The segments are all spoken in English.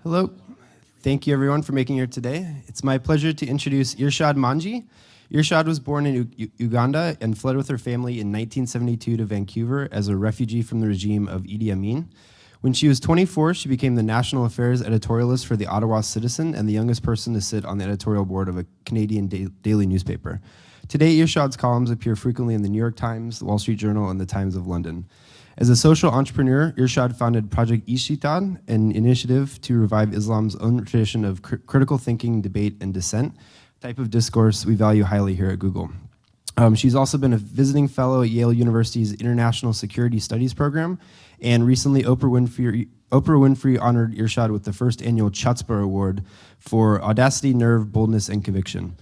Hello. Thank you everyone for making it here today. It's my pleasure to introduce Irshad Manji. Irshad was born in Uganda and fled with her family in 1972 to Vancouver as a refugee from the regime of Idi Amin. When she was 24, she became the national affairs editorialist for the Ottawa Citizen and the youngest person to sit on the editorial board of a Canadian daily newspaper. Today, Irshad's columns appear frequently in the New York Times, the Wall Street Journal, and the Times of London. As a social entrepreneur, Irshad founded Project Ishtihat, an initiative to revive Islam's own tradition of critical thinking, debate, and dissent, type of discourse we value highly here at Google. She's also been a visiting fellow at Yale University's International Security Studies program, and recently Oprah Winfrey honored Irshad with the first annual Chutzpah Award for audacity, nerve, boldness, and conviction.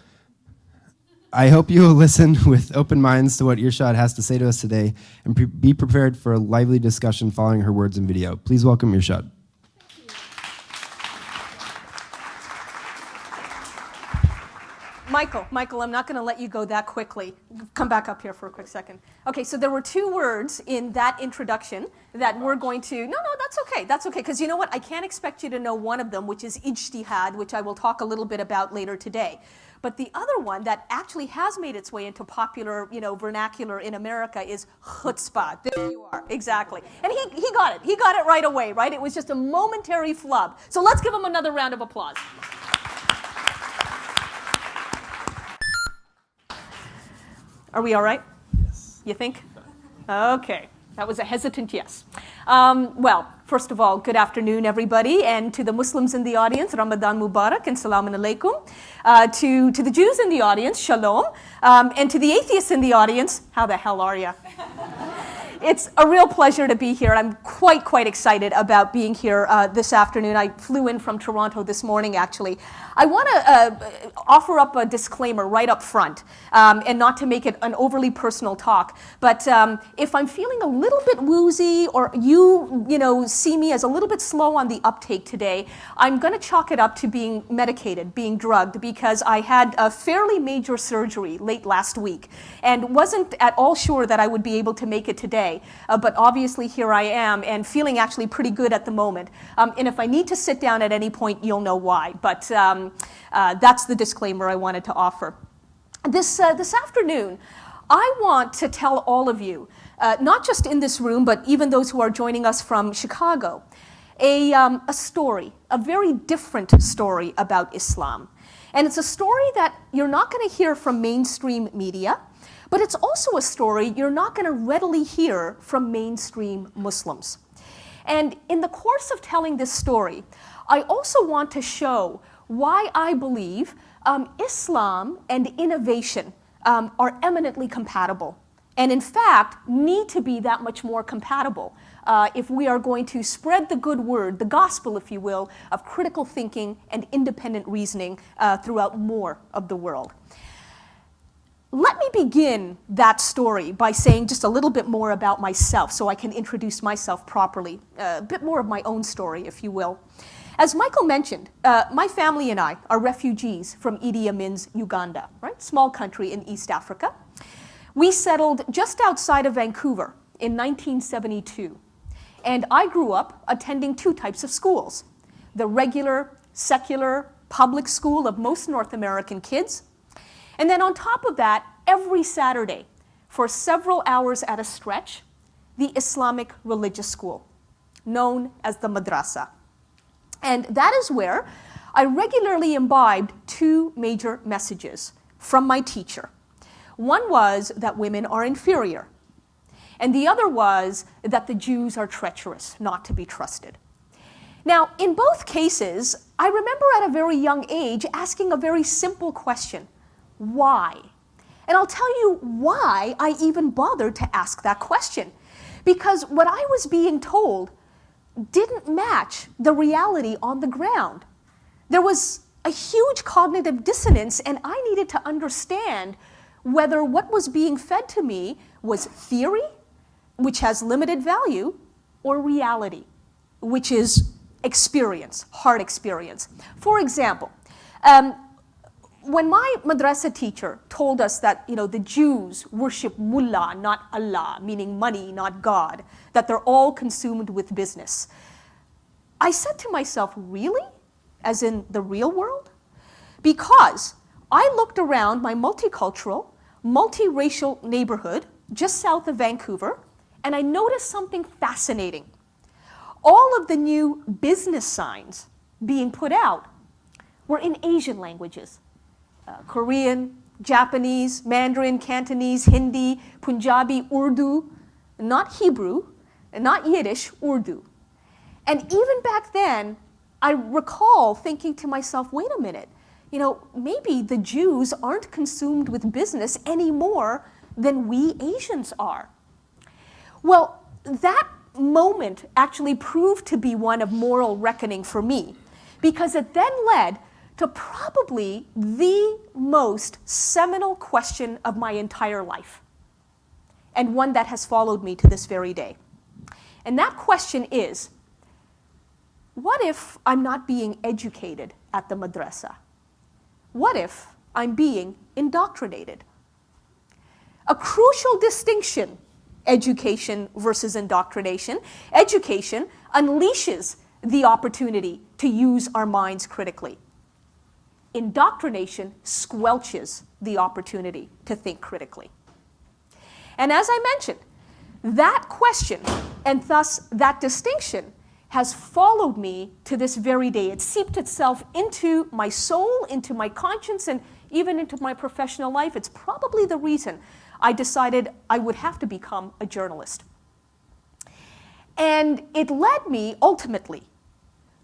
I hope you will listen with open minds to what Irshad has to say to us today and be prepared for a lively discussion following her words and video. Please welcome Irshad. Michael, I'm not going to let you go that quickly. Come back up here for a quick second. Okay, so there were two words in that introduction that we're going to, no, that's okay, because you know what? I can't expect you to know one of them, which is ijtihad, which I will talk a little bit about later today. But the other one that actually has made its way into popular, vernacular in America is chutzpah. There you are, exactly. And he got it. He got it right away, right? It was just a momentary flub. So let's give him another round of applause. Are we all right? Yes. You think? Okay. That was a hesitant yes. Well, first of all, good afternoon, everybody. And to the Muslims in the audience, Ramadan Mubarak and Salaam Alaikum. To the Jews in the audience, Shalom. And to the atheists in the audience, how the hell are you? It's a real pleasure to be here. I'm quite excited about being here this afternoon. I flew in from Toronto this morning, actually. I want to offer up a disclaimer right up front, and not to make it an overly personal talk, but if I'm feeling a little bit woozy or you see me as a little bit slow on the uptake today, I'm going to chalk it up to being medicated, being drugged, because I had a fairly major surgery late last week and wasn't at all sure that I would be able to make it today. But obviously here I am and feeling actually pretty good at the moment. And if I need to sit down at any point, you'll know why. But that's the disclaimer I wanted to offer. This afternoon, I want to tell all of you, not just in this room, but even those who are joining us from Chicago, a story, a very different story about Islam. And it's a story that you're not going to hear from mainstream media, but it's also a story you're not going to readily hear from mainstream Muslims. And in the course of telling this story, I also want to show why I believe Islam and innovation are eminently compatible, and in fact need to be that much more compatible if we are going to spread the good word, the gospel, if you will, of critical thinking and independent reasoning throughout more of the world. Let me begin that story by saying just a little bit more about myself so I can introduce myself properly, a bit more of my own story, if you will. As Michael mentioned, my family and I are refugees from Idi Amin's Uganda, right? Small country in East Africa. We settled just outside of Vancouver in 1972. And I grew up attending two types of schools: the regular, secular, public school of most North American kids. And then on top of that, every Saturday, for several hours at a stretch, the Islamic religious school, known as the madrasa. And that is where I regularly imbibed two major messages from my teacher. One was that women are inferior, and the other was that the Jews are treacherous, not to be trusted. Now, in both cases, I remember at a very young age asking a very simple question: why? And I'll tell you why I even bothered to ask that question. Because what I was being told didn't match the reality on the ground. There was a huge cognitive dissonance, and I needed to understand whether what was being fed to me was theory, which has limited value, or reality, which is experience, hard experience. For example, when my madrasa teacher told us that, the Jews worship mullah, not Allah, meaning money, not God, that they're all consumed with business, I said to myself, really? as in the real world? Because I looked around my multicultural, multiracial neighborhood just south of Vancouver, and I noticed something fascinating. All of the new business signs being put out were in Asian languages. Korean, Japanese, Mandarin, Cantonese, Hindi, Punjabi, Urdu, not Hebrew, and not Yiddish, Urdu. And even back then, I recall thinking to myself, wait a minute, maybe the Jews aren't consumed with business any more than we Asians are. Well, that moment actually proved to be one of moral reckoning for me, because it then led to probably the most seminal question of my entire life, and one that has followed me to this very day. And that question is, what if I'm not being educated at the madrasa? What if I'm being indoctrinated? A crucial distinction, education versus indoctrination. Education unleashes the opportunity to use our minds critically. Indoctrination squelches the opportunity to think critically. And as I mentioned, that question, and thus that distinction, has followed me to this very day. It seeped itself into my soul, into my conscience, and even into my professional life. It's probably the reason I decided I would have to become a journalist. And it led me, ultimately,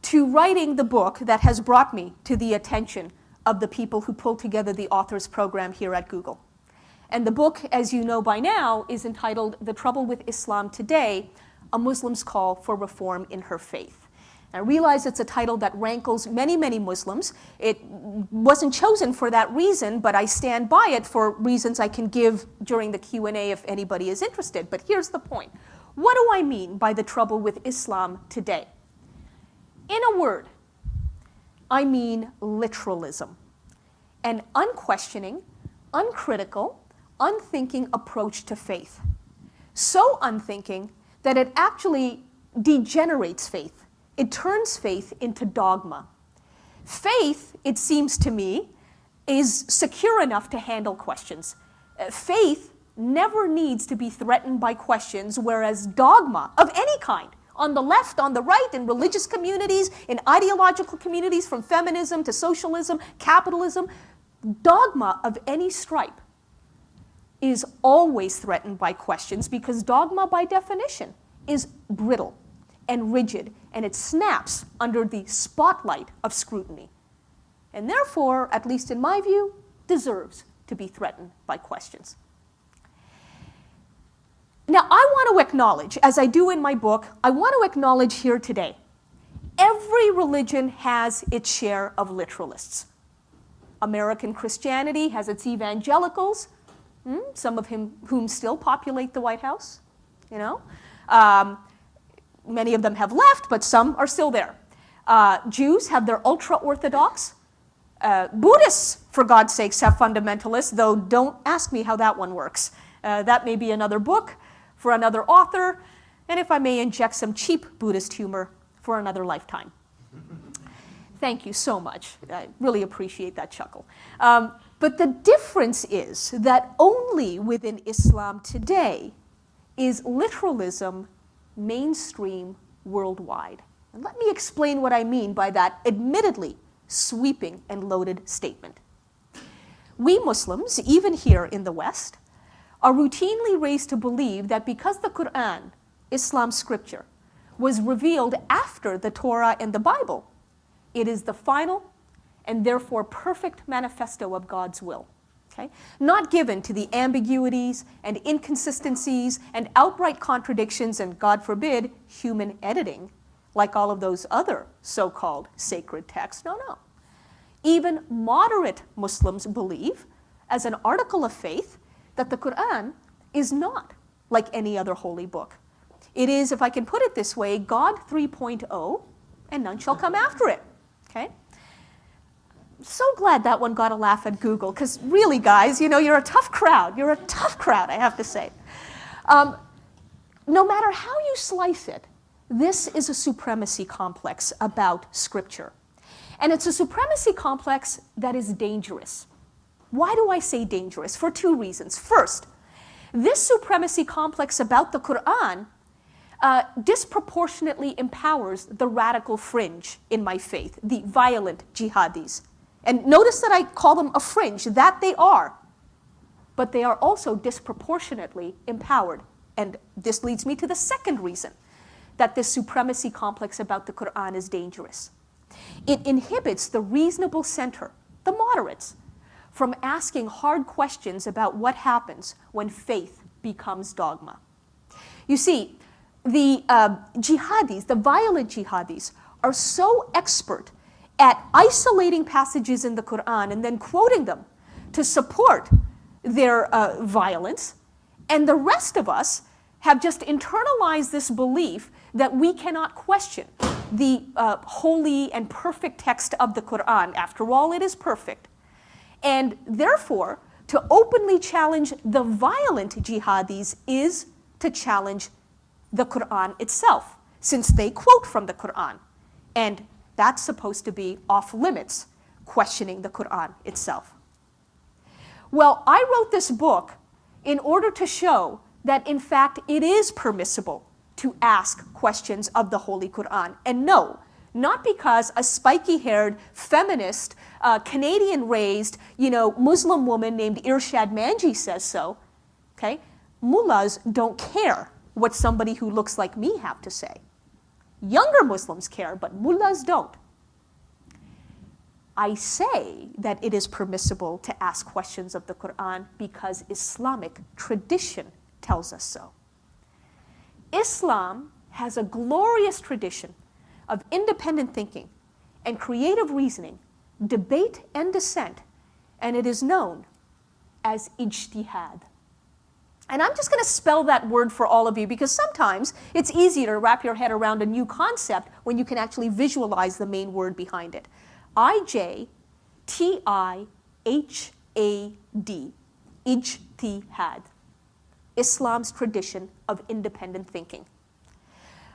to writing the book that has brought me to the attention of the people who pulled together the authors program here at Google. And the book, as you know by now, is entitled The Trouble with Islam Today, A Muslim's Call for Reform in Her Faith. I realize it's a title that rankles many, many Muslims. It wasn't chosen for that reason, but I stand by it for reasons I can give during the Q&A if anybody is interested. But here's the point. What do I mean by the trouble with Islam today? In a word, I mean literalism, an unquestioning, uncritical, unthinking approach to faith. So unthinking that it actually degenerates faith. It turns faith into dogma. Faith, it seems to me, is secure enough to handle questions. Faith never needs to be threatened by questions, whereas dogma of any kind, on the left, on the right, in religious communities, in ideological communities, from feminism to socialism, capitalism, dogma of any stripe is always threatened by questions, because dogma, by definition, is brittle and rigid, and it snaps under the spotlight of scrutiny. And therefore, at least in my view, deserves to be threatened by questions. Now, I want to acknowledge, as I do in my book, I want to acknowledge here today, every religion has its share of literalists. American Christianity has its evangelicals, some of whom still populate the White House, Many of them have left, but some are still there. Jews have their ultra-Orthodox. Buddhists, for God's sakes, have fundamentalists, though don't ask me how that one works. That may be another book for another author, and if I may inject some cheap Buddhist humor, for another lifetime. Thank you so much. I really appreciate that chuckle. But the difference is that only within Islam today is literalism mainstream worldwide. And let me explain what I mean by that admittedly sweeping and loaded statement. We Muslims, even here in the West, are routinely raised to believe that because the Quran, Islam's scripture, was revealed after the Torah and the Bible, it is the final and therefore perfect manifesto of God's will. Okay? Not given to the ambiguities and inconsistencies and outright contradictions and, God forbid, human editing, like all of those other so-called sacred texts. No. Even moderate Muslims believe, as an article of faith, that the Quran is not like any other holy book. It is, if I can put it this way, God 3.0, and none shall come after it. Okay? So glad that one got a laugh at Google, because really, guys, you're a tough crowd. You're a tough crowd, I have to say. No matter how you slice it, this is a supremacy complex about Scripture. And it's a supremacy complex that is dangerous. Why do I say dangerous? For two reasons. First, this supremacy complex about the Quran disproportionately empowers the radical fringe in my faith, the violent jihadis. And notice that I call them a fringe, that they are. But they are also disproportionately empowered. And this leads me to the second reason that this supremacy complex about the Quran is dangerous. It inhibits the reasonable center, the moderates, from asking hard questions about what happens when faith becomes dogma. You see, the jihadis, the violent jihadis, are so expert at isolating passages in the Quran and then quoting them to support their violence, and the rest of us have just internalized this belief that we cannot question the holy and perfect text of the Quran. After all, it is perfect. And therefore, to openly challenge the violent jihadis is to challenge the Quran itself, since they quote from the Quran. And that's supposed to be off limits, questioning the Quran itself. Well, I wrote this book in order to show that, in fact, it is permissible to ask questions of the Holy Quran. And no, not because a spiky-haired, feminist, Canadian-raised, Muslim woman named Irshad Manji says so. Okay? Mullahs don't care what somebody who looks like me have to say. Younger Muslims care, but mullahs don't. I say that it is permissible to ask questions of the Quran because Islamic tradition tells us so. Islam has a glorious tradition of independent thinking and creative reasoning, debate and dissent, and it is known as ijtihad. And I'm just going to spell that word for all of you because sometimes it's easier to wrap your head around a new concept when you can actually visualize the main word behind it. I-J-T-I-H-A-D, ijtihad, Islam's tradition of independent thinking.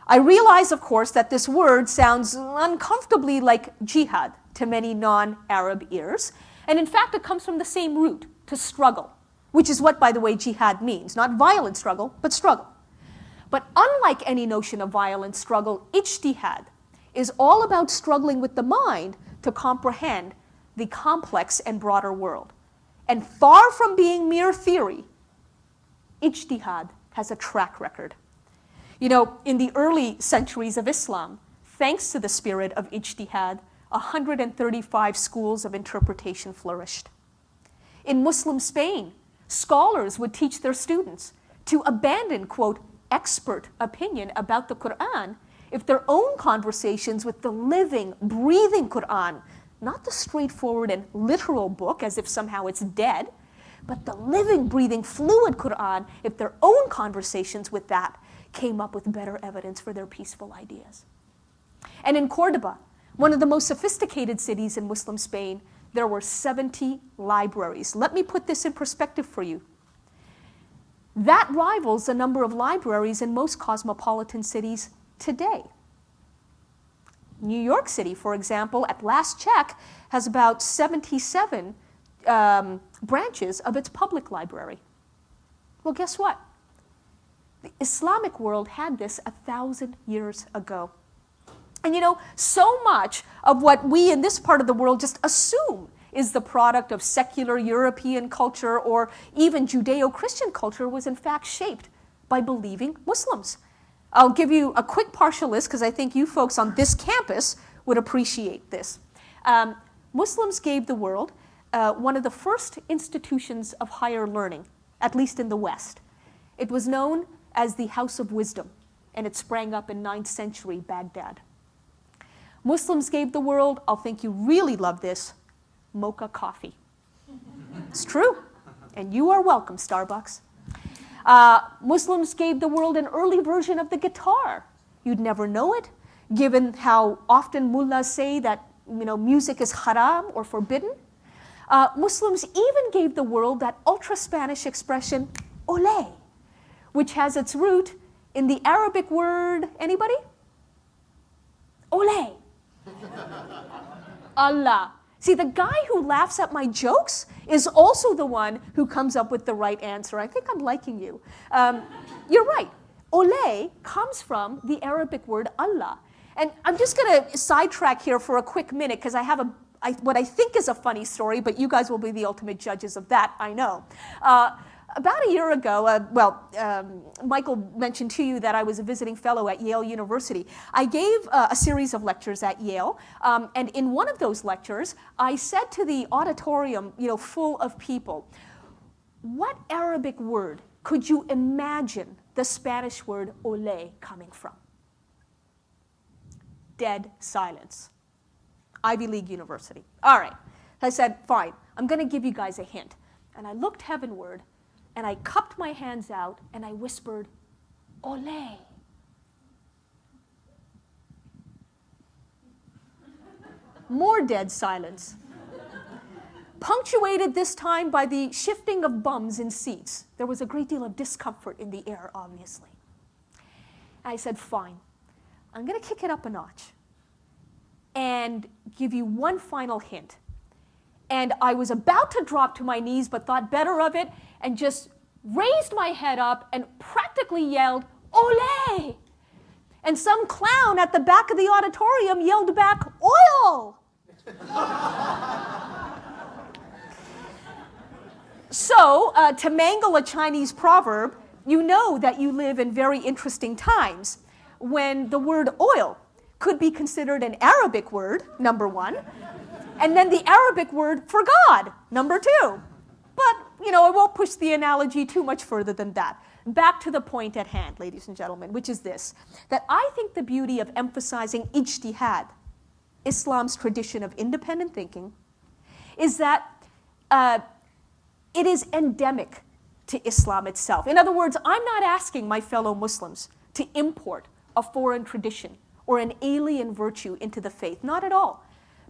I realize, of course, that this word sounds uncomfortably like jihad to many non-Arab ears, and in fact it comes from the same root, to struggle, which is what, by the way, jihad means. Not violent struggle, but struggle. But unlike any notion of violent struggle, ijtihad is all about struggling with the mind to comprehend the complex and broader world. And far from being mere theory, ijtihad has a track record. In the early centuries of Islam, thanks to the spirit of ijtihad, 135 schools of interpretation flourished. In Muslim Spain, scholars would teach their students to abandon, quote, expert opinion about the Quran if their own conversations with the living, breathing Quran, not the straightforward and literal book as if somehow it's dead, but the living, breathing, fluid Quran, if their own conversations with that came up with better evidence for their peaceful ideas. And in Cordoba, one of the most sophisticated cities in Muslim Spain, there were 70 libraries. Let me put this in perspective for you. That rivals the number of libraries in most cosmopolitan cities today. New York City, for example, at last check, has about 77 branches of its public library. Well, guess what? The Islamic world had this 1,000 years ago. And so much of what we in this part of the world just assume is the product of secular European culture or even Judeo-Christian culture was in fact shaped by believing Muslims. I'll give you a quick partial list because I think you folks on this campus would appreciate this. Muslims gave the world one of the first institutions of higher learning, at least in the West. It was known as the House of Wisdom, and it sprang up in 9th century Baghdad. Muslims gave the world, I'll think you really love this, mocha coffee. It's true, and you are welcome, Starbucks. Muslims gave the world an early version of the guitar. You'd never know it, given how often mullahs say that music is haram or forbidden. Muslims even gave the world that ultra-Spanish expression, ole, which has its root in the Arabic word, anybody? Ole. Allah. See, the guy who laughs at my jokes is also the one who comes up with the right answer. I think I'm liking you. You're right. Ole comes from the Arabic word Allah. And I'm just going to sidetrack here for a quick minute because I have what I think is a funny story, but you guys will be the ultimate judges of that, I know. About a year ago, Michael mentioned to you that I was a visiting fellow at Yale University. I gave a series of lectures at Yale, and in one of those lectures, I said to the auditorium, full of people, what Arabic word could you imagine the Spanish word ole coming from? Dead silence. Ivy League University. All right. I said, fine, I'm going to give you guys a hint. And I looked heavenward, and I cupped my hands out, and I whispered, ole. More dead silence. Punctuated this time by the shifting of bums in seats. There was a great deal of discomfort in the air, obviously. I said, fine, I'm going to kick it up a notch and give you one final hint. And I was about to drop to my knees, but thought better of it, and just raised my head up and practically yelled, ole! And some clown at the back of the auditorium yelled back, oil! So, to mangle a Chinese proverb, you know that you live in very interesting times when the word oil could be considered an Arabic word, number one, and then the Arabic word for God, number two. But, I won't push the analogy too much further than that. Back to the point at hand, ladies and gentlemen, which is this, that I think the beauty of emphasizing ijtihad, Islam's tradition of independent thinking, is that it is endemic to Islam itself. In other words, I'm not asking my fellow Muslims to import a foreign tradition or an alien virtue into the faith. Not at all.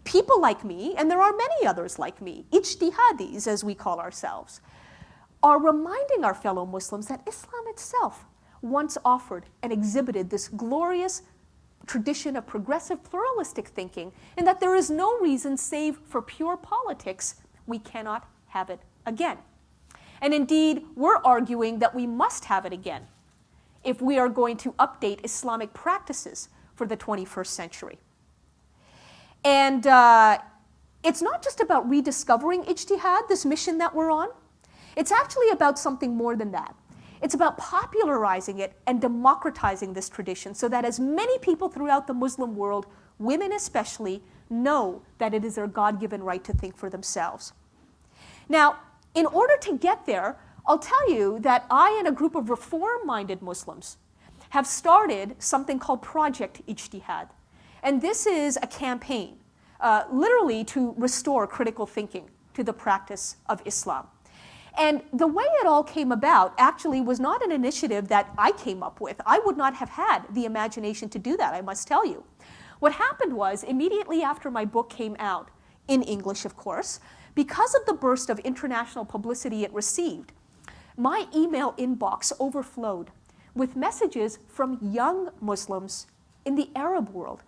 People like me, and there are many others like me, ijtihadis as we call ourselves, are reminding our fellow Muslims that Islam itself once offered and exhibited this glorious tradition of progressive pluralistic thinking, and that there is no reason save for pure politics we cannot have it again. And indeed, we're arguing that we must have it again if we are going to update Islamic practices for the 21st century. And it's not just about rediscovering ijtihad, this mission that we're on. It's actually about something more than that. It's about popularizing it and democratizing this tradition so that as many people throughout the Muslim world, women especially, know that it is their God-given right to think for themselves. Now, in order to get there, I'll tell you that I and a group of reform-minded Muslims have started something called Project Ijtihad. And this is a campaign, literally to restore critical thinking to the practice of Islam. And the way it all came about actually was not an initiative that I came up with. I would not have had the imagination to do that, I must tell you. What happened was, immediately after my book came out, in English of course, because of the burst of international publicity it received, my email inbox overflowed with messages from young Muslims in the Arab world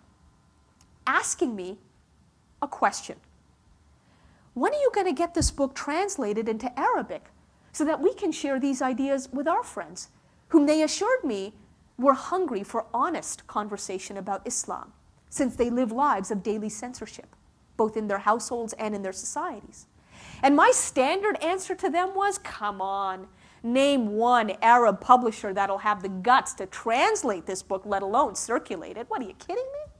asking me a question. When are you going to get this book translated into Arabic so that we can share these ideas with our friends, whom they assured me were hungry for honest conversation about Islam, since they live lives of daily censorship, both in their households and in their societies? And my standard answer to them was, come on, name one Arab publisher that'll have the guts to translate this book, let alone circulate it. What, are you kidding me?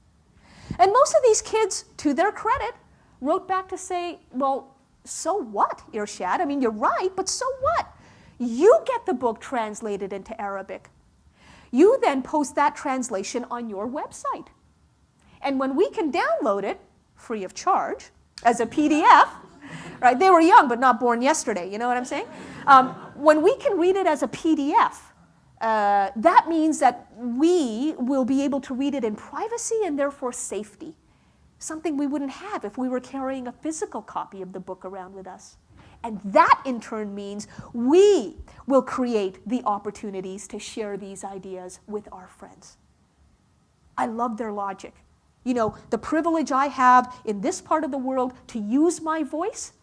And most of these kids, to their credit, wrote back to say, well, so what, Irshad? I mean, you're right, but so what? You get the book translated into Arabic. You then post that translation on your website. And when we can download it, free of charge, as a PDF, right? They were young, but not born yesterday, you know what I'm saying? When we can read it as a PDF, that means that we will be able to read it in privacy and therefore safety, something we wouldn't have if we were carrying a physical copy of the book around with us. And that in turn means we will create the opportunities to share these ideas with our friends. I love their logic. The privilege I have in this part of the world to use my voice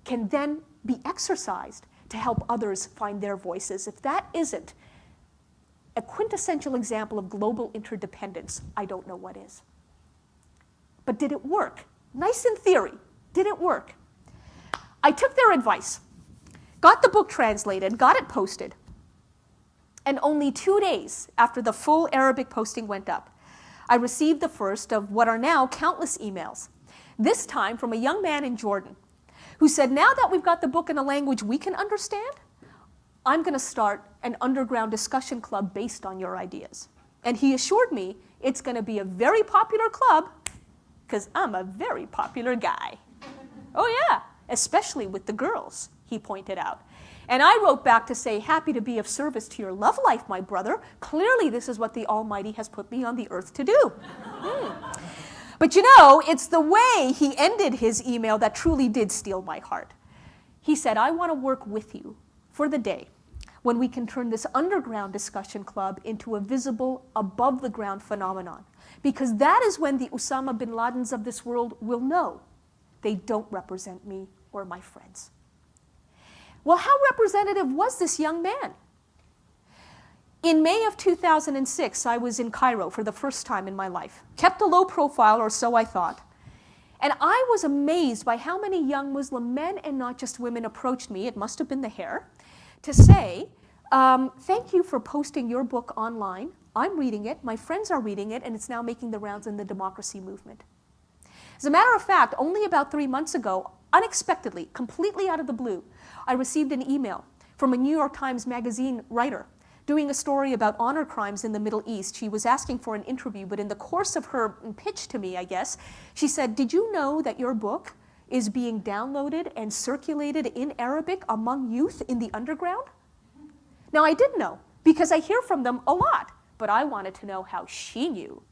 can then be exercised to help others find their voices. If that isn't a quintessential example of global interdependence, I don't know what is. But did it work? Nice in theory. Did it work? I took their advice, got the book translated, got it posted, and only 2 days after the full Arabic posting went up, I received the first of what are now countless emails, this time from a young man in Jordan, who said, now that we've got the book in a language we can understand, I'm going to start an underground discussion club based on your ideas. And he assured me it's going to be a very popular club because I'm a very popular guy. Oh yeah, especially with the girls, he pointed out. And I wrote back to say, happy to be of service to your love life, my brother. Clearly this is what the Almighty has put me on the earth to do. But it's the way he ended his email that truly did steal my heart. He said, I want to work with you for the day when we can turn this underground discussion club into a visible, above-the-ground phenomenon. Because that is when the Osama bin Ladens of this world will know they don't represent me or my friends. Well, how representative was this young man? In May of 2006, I was in Cairo for the first time in my life. Kept a low profile, or so I thought. And I was amazed by how many young Muslim men, and not just women, approached me, it must have been the hair, to say, thank you for posting your book online. I'm reading it, my friends are reading it, and it's now making the rounds in the democracy movement. As a matter of fact, only about 3 months ago, unexpectedly, completely out of the blue, I received an email from a New York Times Magazine writer doing a story about honor crimes in the Middle East. She was asking for an interview, but in the course of her pitch to me, I guess, she said, did you know that your book is being downloaded and circulated in Arabic among youth in the underground? Now, I did know, because I hear from them a lot, but I wanted to know how she knew.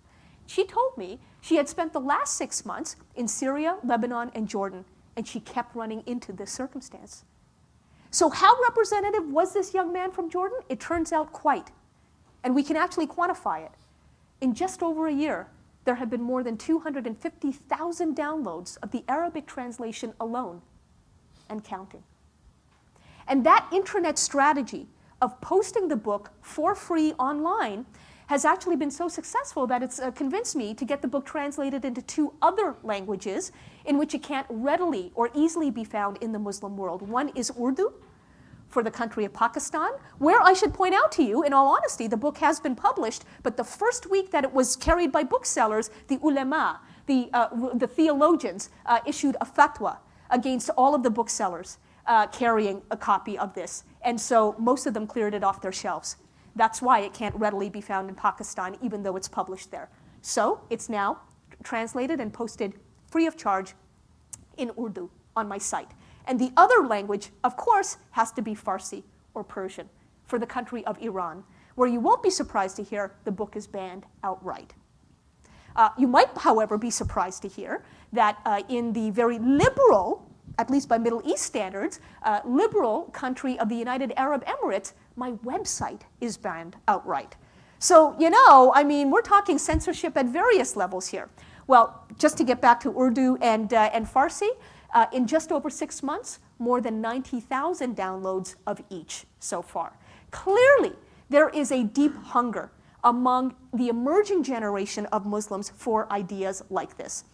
She told me she had spent the last 6 months in Syria, Lebanon, and Jordan, and she kept running into this circumstance. So how representative was this young man from Jordan? It turns out quite. And we can actually quantify it. In just over a year, there have been more than 250,000 downloads of the Arabic translation alone, and counting. And that intranet strategy of posting the book for free online has actually been so successful that it's convinced me to get the book translated into 2 other languages in which it can't readily or easily be found in the Muslim world. One is Urdu, for the country of Pakistan, where I should point out to you, in all honesty, the book has been published, but the first week that it was carried by booksellers, the ulama, the theologians, issued a fatwa against all of the booksellers carrying a copy of this. And so most of them cleared it off their shelves. That's why it can't readily be found in Pakistan, even though it's published there. So it's now translated and posted free of charge in Urdu on my site. And the other language, of course, has to be Farsi or Persian for the country of Iran, where you won't be surprised to hear the book is banned outright. You might, however, be surprised to hear that in the very liberal, at least by Middle East standards, liberal country of the United Arab Emirates, my website is banned outright. So, we're talking censorship at various levels here. Well, just to get back to Urdu and Farsi, in just over 6 months, more than 90,000 downloads of each so far. Clearly, there is a deep hunger among the emerging generation of Muslims for ideas like this.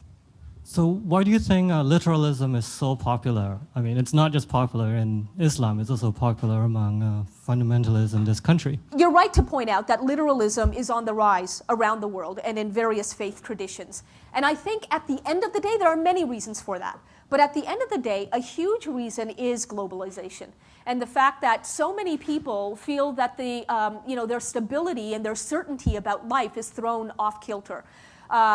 So why do you think literalism is so popular? I mean, it's not just popular in Islam, it's also popular among fundamentalists in this country. You're right to point out that literalism is on the rise around the world and in various faith traditions. And I think at the end of the day, there are many reasons for that. But at the end of the day, a huge reason is globalization. And the fact that so many people feel that their stability and their certainty about life is thrown off kilter.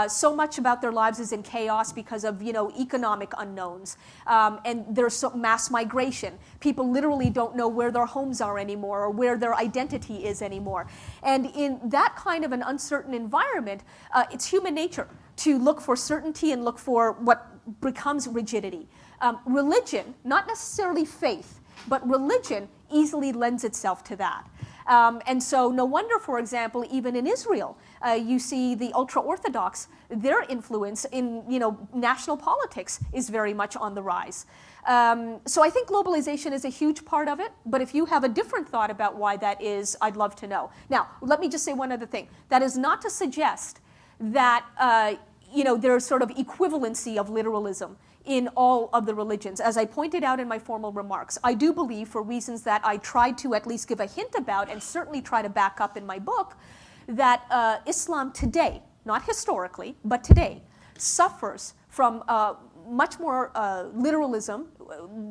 So much about their lives is in chaos because of economic unknowns, and there's mass migration. People literally don't know where their homes are anymore or where their identity is anymore. And in that kind of an uncertain environment, it's human nature to look for certainty and look for what becomes rigidity. Religion, not necessarily faith, but religion easily lends itself to that. And so no wonder, for example, even in Israel, you see the ultra-Orthodox, their influence in national politics is very much on the rise. So I think globalization is a huge part of it, but if you have a different thought about why that is, I'd love to know. Now, let me just say one other thing. That is not to suggest that there's sort of equivalency of literalism in all of the religions. As I pointed out in my formal remarks, I do believe, for reasons that I tried to at least give a hint about and certainly try to back up in my book, that Islam today, not historically, but today, suffers from much more literalism,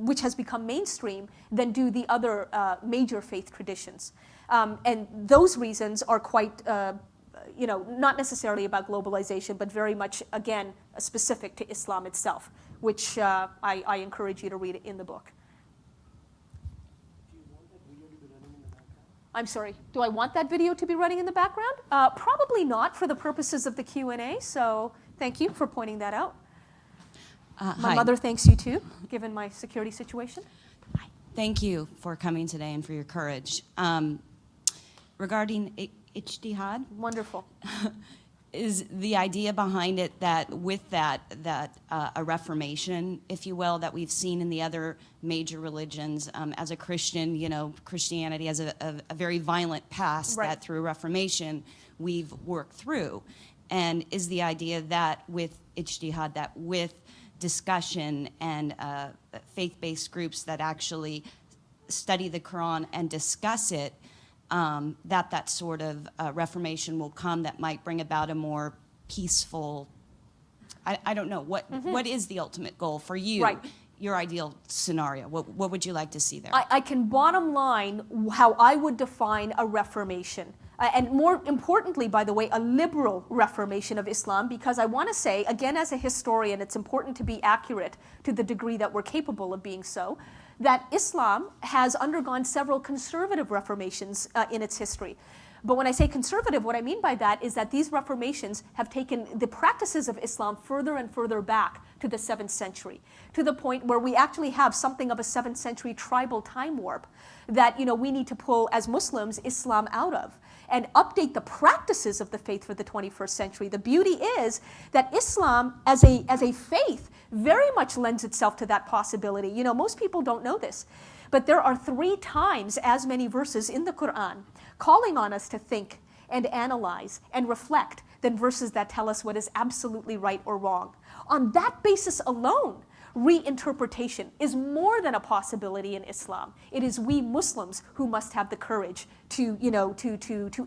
which has become mainstream, than do the other major faith traditions. And those reasons are quite not necessarily about globalization, but very much, again, specific to Islam itself, which I encourage you to read in the book. I'm sorry, do I want that video to be running in the background? Probably not for the purposes of the Q&A, so thank you for pointing that out. My mother thanks you too, given my security situation. Hi. Thank you for coming today and for your courage. Regarding ijtihad, wonderful. Is the idea behind it that with that a reformation, if you will, that we've seen in the other major religions? As a Christian, Christianity has a very violent past right. that through Reformation we've worked through. And is the idea that with ijtihad, that with discussion and faith-based groups that actually study the Quran and discuss it, that sort of reformation will come that might bring about a more peaceful, I don't know, what is the ultimate goal for you? Right. Your ideal scenario? What would you like to see there? I can bottom line how I would define a reformation. And more importantly, by the way, a liberal reformation of Islam, because I want to say, again, as a historian, it's important to be accurate to the degree that we're capable of being so, that Islam has undergone several conservative reformations in its history. But when I say conservative, what I mean by that is that these reformations have taken the practices of Islam further and further back to the 7th century, to the point where we actually have something of a 7th century tribal time warp that we need to pull, as Muslims, Islam out of and update the practices of the faith for the 21st century. The beauty is that Islam as a faith very much lends itself to that possibility. Most people don't know this, but there are 3 times as many verses in the Quran calling on us to think and analyze and reflect than verses that tell us what is absolutely right or wrong. On that basis alone, reinterpretation is more than a possibility in Islam. It is we Muslims who must have the courage to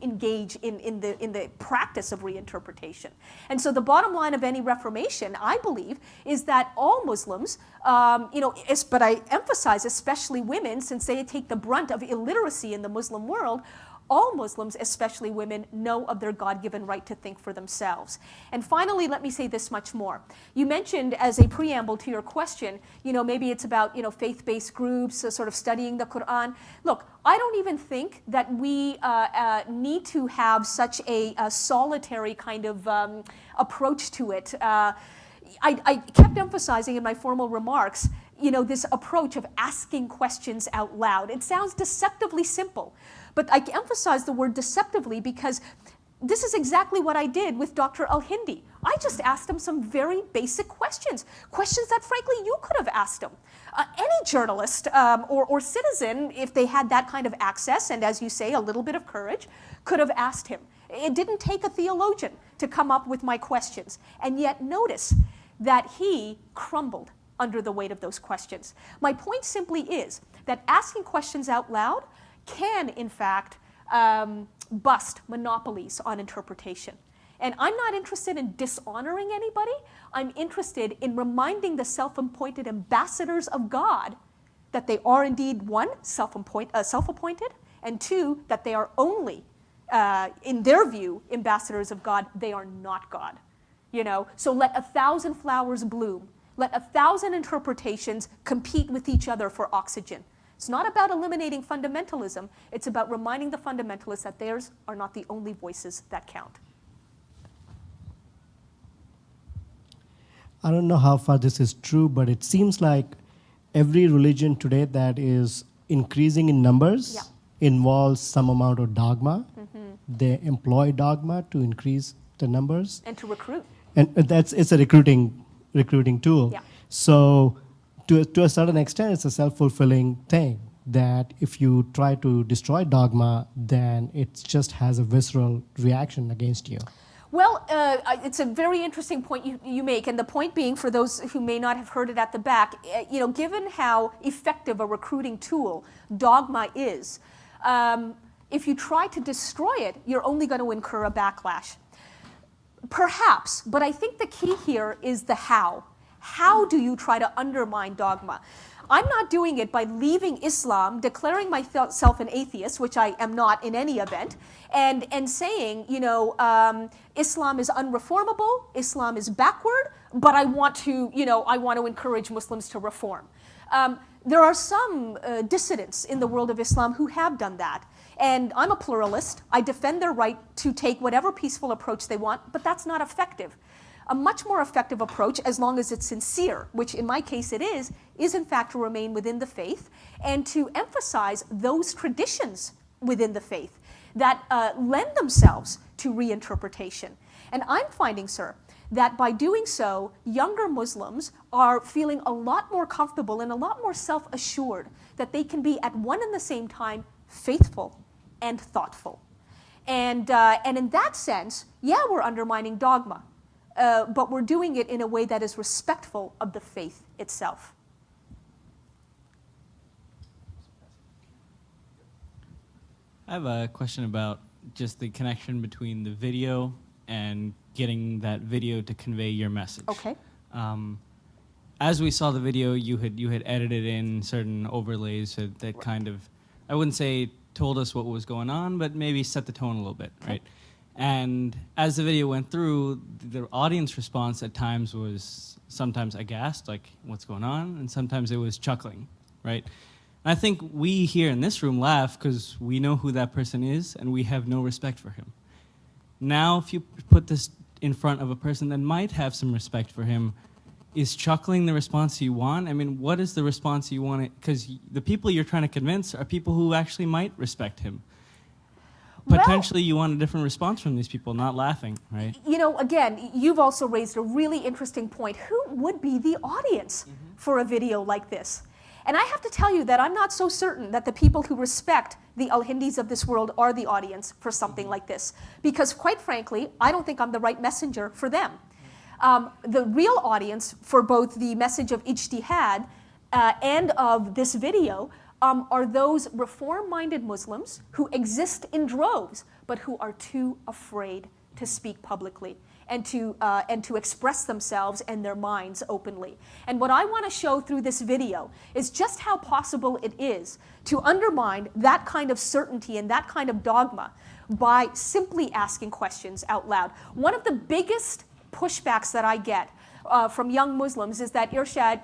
engage in the practice of reinterpretation. And so the bottom line of any reformation, I believe, is that all Muslims, but I emphasize especially women, since they take the brunt of illiteracy in the Muslim world, all Muslims, especially women, know of their God-given right to think for themselves. And finally, let me say this much more. You mentioned as a preamble to your question, maybe it's about, faith-based groups, sort of studying the Quran. Look, I don't even think that we need to have such a solitary kind of approach to it. I kept emphasizing in my formal remarks, this approach of asking questions out loud. It sounds deceptively simple, but I emphasize the word deceptively because this is exactly what I did with Dr. Al-Hindi. I just asked him some very basic questions that frankly you could have asked him. Any journalist or citizen, if they had that kind of access and, as you say, a little bit of courage, could have asked him. It didn't take a theologian to come up with my questions. And yet notice that he crumbled under the weight of those questions. My point simply is that asking questions out loud can, in fact, bust monopolies on interpretation. And I'm not interested in dishonoring anybody. I'm interested in reminding the self-appointed ambassadors of God that they are indeed, 1, self-appointed, and 2, that they are only, in their view, ambassadors of God. They are not God. So let 1,000 flowers bloom. Let 1,000 interpretations compete with each other for oxygen. It's not about eliminating fundamentalism. It's about reminding the fundamentalists that theirs are not the only voices that count. I don't know how far this is true, but it seems like every religion today that is increasing in numbers involves some amount of dogma. They employ dogma to increase the numbers, And to recruit. and it's a recruiting tool. Yeah. So to a certain extent, it's a self-fulfilling thing that if you try to destroy dogma, then it just has a visceral reaction against you. Well, it's a very interesting point you make, and the point being, for those who may not have heard it at the back, given how effective a recruiting tool dogma is, if you try to destroy it, you're only going to incur a backlash. Perhaps, but I think the key here is the how. How do you try to undermine dogma? I'm not doing it by leaving Islam, declaring myself an atheist, which I am not in any event, and saying, Islam is unreformable, Islam is backward, but I want to encourage Muslims to reform. There are some dissidents in the world of Islam who have done that. And I'm a pluralist. I defend their right to take whatever peaceful approach they want, but that's not effective. A much more effective approach, as long as it's sincere, which in my case it is in fact to remain within the faith and to emphasize those traditions within the faith that lend themselves to reinterpretation. And I'm finding, sir, that by doing so, younger Muslims are feeling a lot more comfortable and a lot more self-assured that they can be at one and the same time faithful and thoughtful. And in that sense, yeah, we're undermining dogma. But we're doing it in a way that is respectful of the faith itself. I have a question about just the connection between the video and getting that video to convey your message. Okay. As we saw the video, you had edited in certain overlays that kind of, I wouldn't say told us what was going on, but maybe set the tone a little bit, right? And as the video went through, the audience response at times was sometimes aghast, like, what's going on? And sometimes it was chuckling, right? And I think we here in this room laugh because we know who that person is and we have no respect for him. Now, if you put this in front of a person that might have some respect for him, is chuckling the response you want? I mean, what is the response you want? Because the people you're trying to convince are people who actually might respect him. Potentially you want a different response from these people, not laughing, right? Again, you've also raised a really interesting point. Who would be the audience for a video like this? And I have to tell you that I'm not so certain that the people who respect the Al-Hindis of this world are the audience for something like this. Because quite frankly, I don't think I'm the right messenger for them. The real audience for both the message of ijtihad and of this video are those reform-minded Muslims who exist in droves, but who are too afraid to speak publicly and to express themselves and their minds openly. And what I want to show through this video is just how possible it is to undermine that kind of certainty and that kind of dogma by simply asking questions out loud. One of the biggest pushbacks that I get from young Muslims is that, Irshad,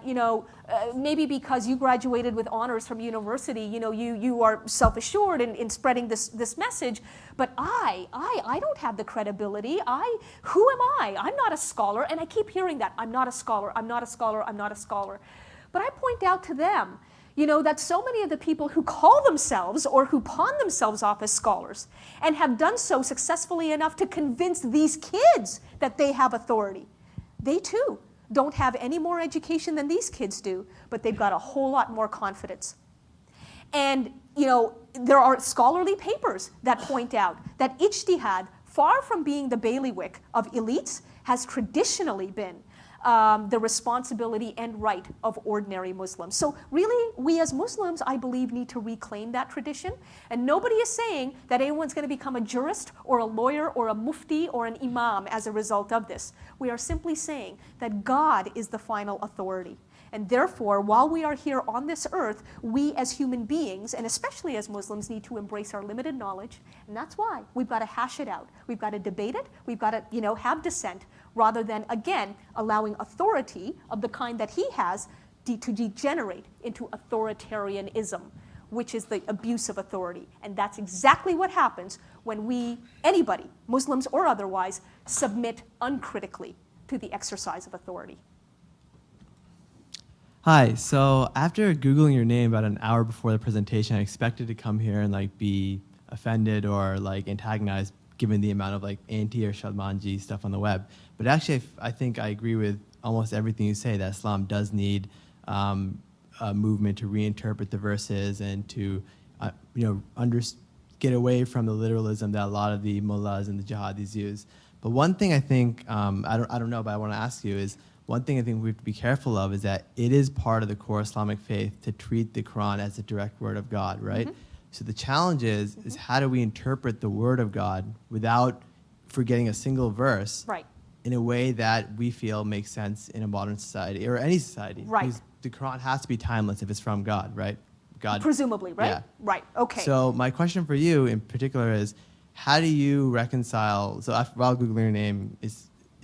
maybe because you graduated with honors from university, you are self-assured in spreading this message, but I don't have the credibility. Who am I? I'm not a scholar, and I keep hearing that. I'm not a scholar, I'm not a scholar, I'm not a scholar. But I point out to them, that so many of the people who call themselves or who pawn themselves off as scholars and have done so successfully enough to convince these kids that they have authority, they too don't have any more education than these kids do, but they've got a whole lot more confidence. And there are scholarly papers that point out that ijtihad, far from being the bailiwick of elites, has traditionally been the responsibility and right of ordinary Muslims. So really, we as Muslims, I believe, need to reclaim that tradition. And nobody is saying that anyone's going to become a jurist or a lawyer or a mufti or an imam as a result of this. We are simply saying that God is the final authority. And therefore, while we are here on this earth, we as human beings, and especially as Muslims, need to embrace our limited knowledge. And that's why we've got to hash it out. We've got to debate it. We've got to, have dissent, rather than, again, allowing authority of the kind that he has to degenerate into authoritarianism, which is the abuse of authority. And that's exactly what happens when anybody, Muslims or otherwise, submit uncritically to the exercise of authority. Hi. So after Googling your name about an hour before the presentation, I expected to come here and like be offended or like antagonized given the amount of like anti-Irshad Manji stuff on the web. But actually, I think I agree with almost everything you say, that Islam does need a movement to reinterpret the verses and to, get away from the literalism that a lot of the mullahs and the jihadis use. But one thing I think, I don't know, but I want to ask you is, one thing I think we have to be careful of is that it is part of the core Islamic faith to treat the Quran as a direct word of God, right? So the challenge is how do we interpret the word of God without forgetting a single verse Right. in a way that we feel makes sense in a modern society or any society? Right. Because the Quran has to be timeless if it's from God, right? God. Presumably, right? Yeah. Right. Okay. So my question for you in particular is, how do you reconcile, so while Googling your name, it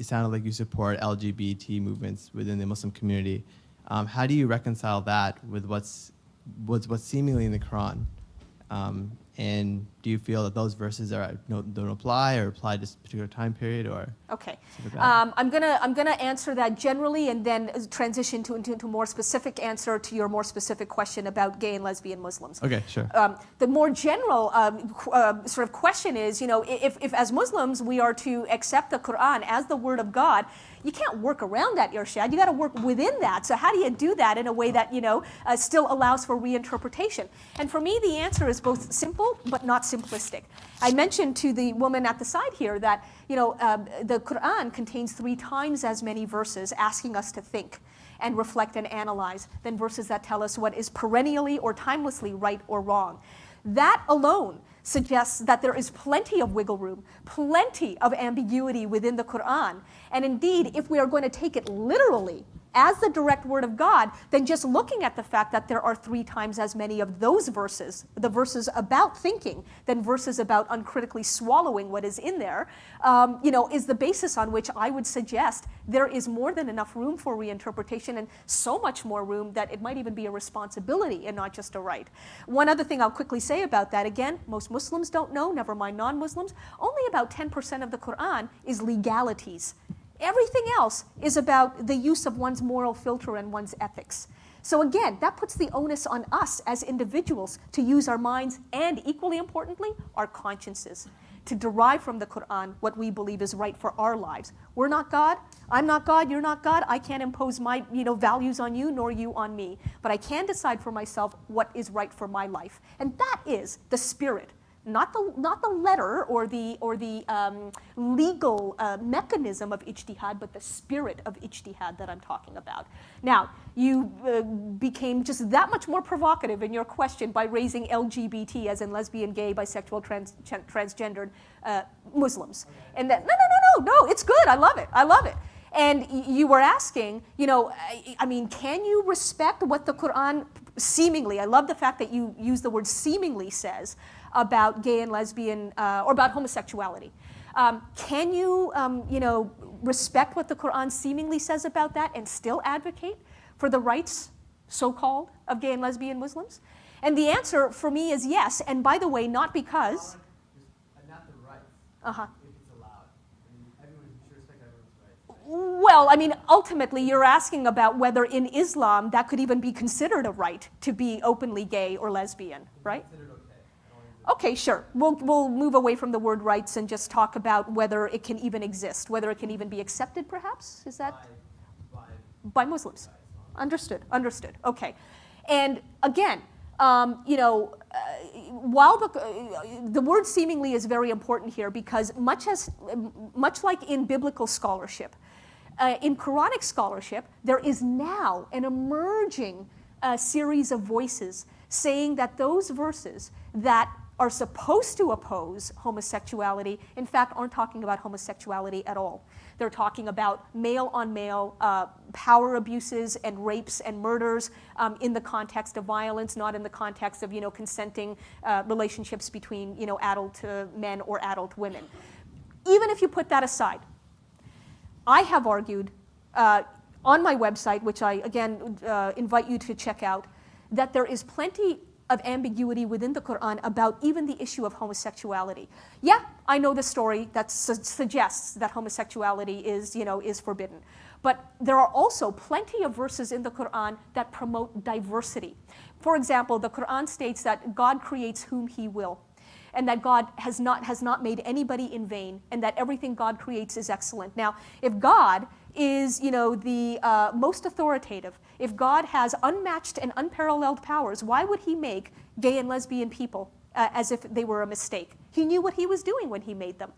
sounded like you support LGBT movements within the Muslim community. How do you reconcile that with what's seemingly in the Quran? And do you feel that those verses don't apply or apply to this particular time period or? Okay. something like that? I'm gonna answer that generally and then transition into a more specific answer to your more specific question about gay and lesbian Muslims. Okay, sure. The more general sort of question is, if as Muslims we are to accept the Quran as the word of God, you can't work around that, Irshad. You got to work within that. So how do you do that in a way that still allows for reinterpretation? And for me, the answer is both simple but not simplistic. I mentioned to the woman at the side here that the Quran contains 3 times as many verses asking us to think and reflect and analyze than verses that tell us what is perennially or timelessly right or wrong. That alone suggests that there is plenty of wiggle room, plenty of ambiguity within the Quran. And indeed, if we are going to take it literally as the direct word of God, then just looking at the fact that there are 3 times as many of those verses, the verses about thinking, than verses about uncritically swallowing what is in there, is the basis on which I would suggest there is more than enough room for reinterpretation, and so much more room that it might even be a responsibility and not just a right. One other thing I'll quickly say about that, again, most Muslims don't know, never mind non-Muslims, only about 10% of the Quran is legalities. Everything else is about the use of one's moral filter and one's ethics. So again, that puts the onus on us as individuals to use our minds and, equally importantly, our consciences to derive from the Quran what we believe is right for our lives. We're not God. I'm not God. You're not God. I can't impose my values on you, nor you on me. But I can decide for myself what is right for my life. And that is the spirit. Not the letter or the legal mechanism of ijtihad, but the spirit of ijtihad that I'm talking about. Now, you became just that much more provocative in your question by raising LGBT, as in lesbian, gay, bisexual, transgendered Muslims. Okay. And that, no, it's good. I love it. And you were asking, can you respect what the Quran seemingly, I love the fact that you use the word seemingly says about gay and lesbian, or about homosexuality. Can you, respect what the Quran seemingly says about that and still advocate for the rights, so-called, of gay and lesbian Muslims? And the answer for me is yes, and by the way, not because... Not the rights. Uh-huh. If it's allowed. Everyone should respect everyone's rights. Well, ultimately, you're asking about whether in Islam that could even be considered a right to be openly gay or lesbian, right? Okay, sure. We'll move away from the word rights and just talk about whether it can even exist, whether it can even be accepted, perhaps? Is that? By Muslims. Understood. Okay. And again, while the word seemingly is very important here because much like in biblical scholarship, in Quranic scholarship, there is now an emerging series of voices saying that those verses that are supposed to oppose homosexuality, in fact, aren't talking about homosexuality at all. They're talking about male-on-male power abuses and rapes and murders in the context of violence, not in the context of consenting relationships between adult men or adult women. Even if you put that aside, I have argued on my website, which I again invite you to check out, that there is plenty of ambiguity within the Quran about even the issue of homosexuality. Yeah, I know the story that suggests that homosexuality is forbidden. But there are also plenty of verses in the Quran that promote diversity. For example, the Quran states that God creates whom He will, and that God has not made anybody in vain, and that everything God creates is excellent. Now, if God is, the most authoritative, if God has unmatched and unparalleled powers, why would He make gay and lesbian people as if they were a mistake? He knew what He was doing when He made them.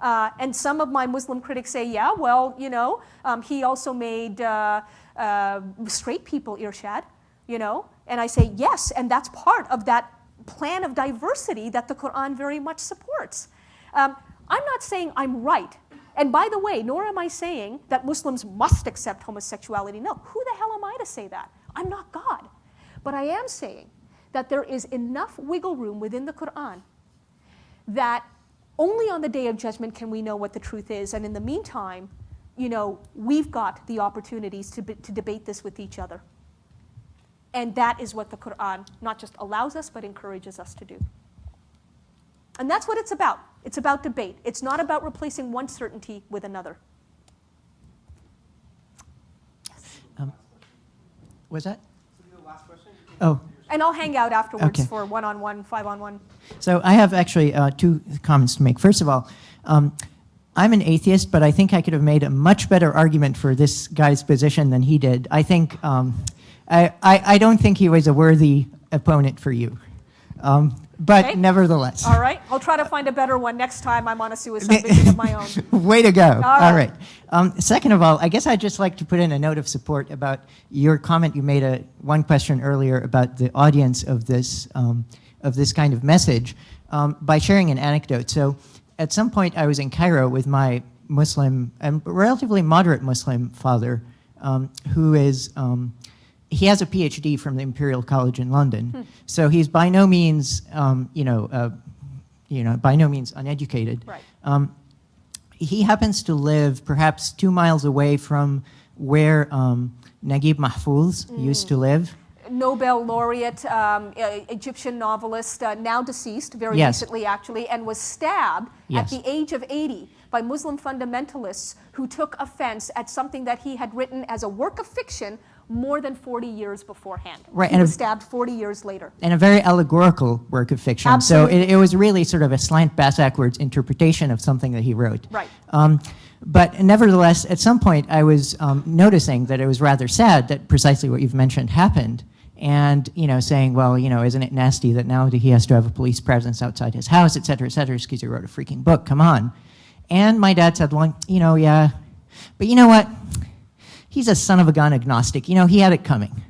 And some of my Muslim critics say, yeah, well, He also made straight people, Irshad, And I say, yes, and that's part of that plan of diversity that the Quran very much supports. I'm not saying I'm right. And by the way, nor am I saying that Muslims must accept homosexuality. No, who the hell am I to say that? I'm not God. But I am saying that there is enough wiggle room within the Quran that only on the Day of Judgment can we know what the truth is. And in the meantime, we've got the opportunities to debate this with each other. And that is what the Quran not just allows us, but encourages us to do. And that's what it's about. It's about debate. It's not about replacing one certainty with another. Was that? Oh, And I'll hang out afterwards Okay. for one-on-one, 5-on-1. so I have actually two comments to make. First of all, I'm an atheist, but I think I could have made a much better argument for this guy's position than he did. I think I don't think he was a worthy opponent for you. But Okay. nevertheless. All right? I'll try to find a better one next time I'm on a suicide mission of my own. Way to go. All right. right. Second of all, I guess I'd just like to put in a note of support about your comment. You made one question earlier about the audience of this kind of message by sharing an anecdote. So at some point I was in Cairo with my Muslim, and relatively moderate Muslim father, who is... he has a PhD from the Imperial College in London, so he's by no means, by no means uneducated. Right. He happens to live perhaps 2 miles away from where Naguib Mahfouz used to live. Nobel laureate, Egyptian novelist, now deceased, very Yes. recently actually, and was stabbed at Yes. the age of 80 by Muslim fundamentalists who took offense at something that he had written as a work of fiction more than 40 years beforehand. Right, He and was stabbed 40 years later. And a very allegorical work of fiction. Absolutely. So it was really sort of a slant backwards interpretation of something that he wrote. Right. But nevertheless, at some point I was noticing that it was rather sad that precisely what you've mentioned happened. And, saying, well, isn't it nasty that now he has to have a police presence outside his house, et cetera, because he wrote a freaking book, come on. And my dad said, well, yeah, but you know what? He's a son of a gun agnostic. He had it coming.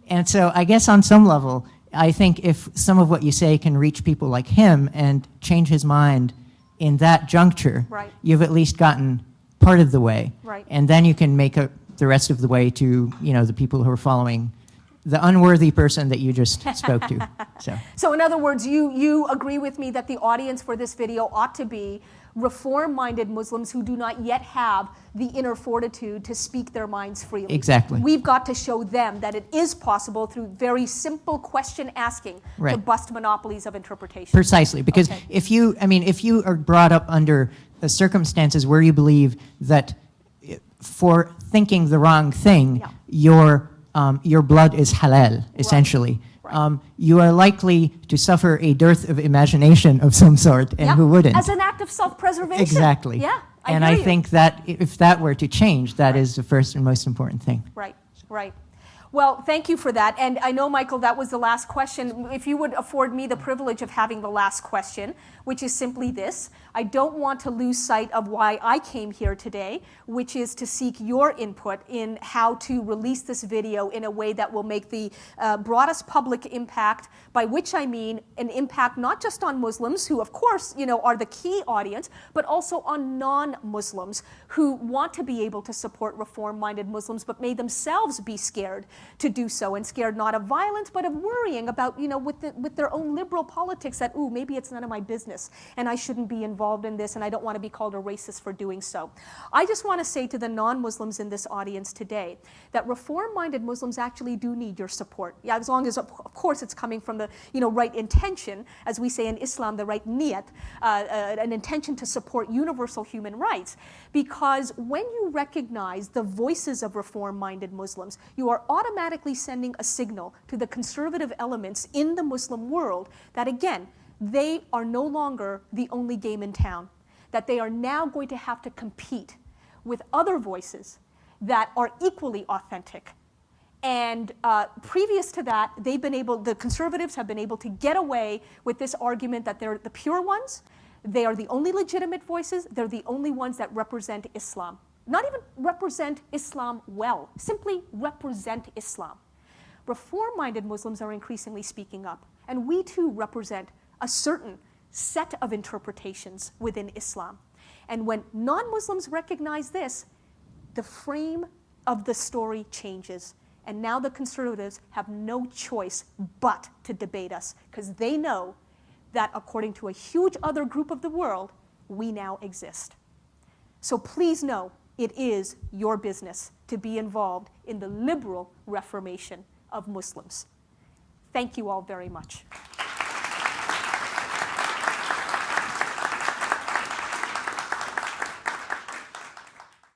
And so I guess on some level, I think if some of what you say can reach people like him and change his mind in that juncture, Right. you've at least gotten part of the way. Right. And then you can make the rest of the way to, the people who are following the unworthy person that you just spoke to. So in other words, you agree with me that the audience for this video ought to be reform-minded Muslims who do not yet have the inner fortitude to speak their minds freely. Exactly. We've got to show them that it is possible through very simple question asking to Right. bust monopolies of interpretation. Precisely, because Okay. if you are brought up under the circumstances where you believe that for thinking the wrong thing, Yeah. your blood is halal, essentially. Right. You are likely to suffer a dearth of imagination of some sort, and Yeah, who wouldn't? as an act of self-preservation. Exactly. Yeah, And hear I you. think that if that were to change, that is the first and most important thing. Right, right. Well, thank you for that. And I know, Michael, that was the last question. If you would afford me the privilege of having the last question, which is simply this. I don't want to lose sight of why I came here today, which is to seek your input in how to release this video in a way that will make the broadest public impact, by which I mean an impact not just on Muslims, who of course, are the key audience, but also on non-Muslims who want to be able to support reform-minded Muslims, but may themselves be scared to do so, and scared not of violence, but of worrying about, with their own liberal politics that, ooh, maybe it's none of my business, and I shouldn't be involved involved in this, and I don't want to be called a racist for doing so. I just want to say to the non-Muslims in this audience today that reform-minded Muslims actually do need your support. Yeah, as long as, of course, it's coming from the right intention, as we say in Islam, the right niyat, an intention to support universal human rights. Because when you recognize the voices of reform-minded Muslims, you are automatically sending a signal to the conservative elements in the Muslim world that, again, they are no longer the only game in town, that they are now going to have to compete with other voices that are equally authentic. And previous to that, the conservatives have been able to get away with this argument that they're the pure ones, they are the only legitimate voices, they're the only ones that represent Islam. Not even represent Islam well, simply represent Islam. Reform-minded Muslims are increasingly speaking up, and we too represent a certain set of interpretations within Islam. And when non-Muslims recognize this, the frame of the story changes. And now the conservatives have no choice but to debate us, because they know that according to a huge other group of the world, we now exist. So please know it is your business to be involved in the liberal reformation of Muslims. Thank you all very much.